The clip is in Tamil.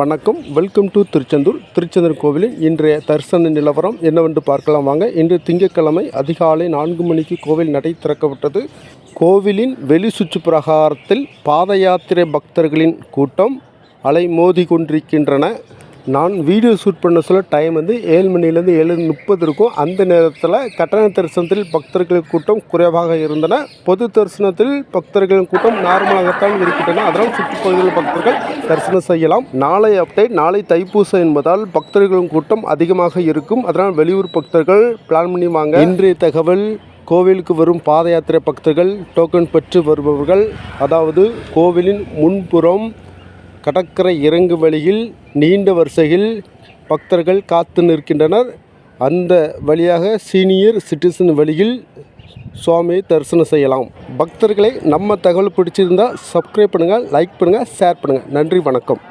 வணக்கம், வெல்கம் டு திருச்செந்தூர் கோவிலின் இன்றைய தரிசன நிலவரம் என்னவென்று பார்க்கலாம் வாங்க. இன்று திங்கட்கிழமை அதிகாலை 4 மணிக்கு கோவில் நடை திறக்கப்பட்டது. கோவிலின் வெளி சுற்று பிரகாரத்தில் பாத யாத்திரை பக்தர்களின் கூட்டம் அலைமோதி கொண்டிருக்கின்றன. நான் வீடியோ ஷூட் பண்ண சொல்ல டைம் 7 மணிலேருந்து 7:30 இருக்கும். அந்த நேரத்தில் கட்டண தரிசனத்தில் பக்தர்களின் கூட்டம் குறைவாக இருந்தன. பொது தரிசனத்தில் பக்தர்களின் கூட்டம் நார்மலாகத்தான் இருக்கின்றன. அதனால் சுற்றுப்பகுதியில் பக்தர்கள் தரிசனம் செய்யலாம். நாளை அப்டேட், நாளை தைப்பூசம் என்பதால் பக்தர்களின் கூட்டம் அதிகமாக இருக்கும். அதனால் வெளியூர் பக்தர்கள் பிளான் பண்ணி வாங்க. இன்றைய தகவல்: கோவிலுக்கு வரும் பாத யாத்திரை பக்தர்கள் டோக்கன் பெற்று வருபவர்கள், அதாவது கோவிலின் முன்புறம் கடற்கரை இறங்கு வழியில் நீண்ட வரிசையில் பக்தர்கள் காத்து நிற்கின்றனர். அந்த வழியாக சீனியர் சிட்டிசன் வழியில் சுவாமியை தரிசனம் செய்யலாம். பக்தர்களை நம்ம தகவல் பிடிச்சிருந்தால் சப்ஸ்கிரைப் பண்ணுங்கள், லைக் பண்ணுங்கள், ஷேர் பண்ணுங்கள். நன்றி, வணக்கம்.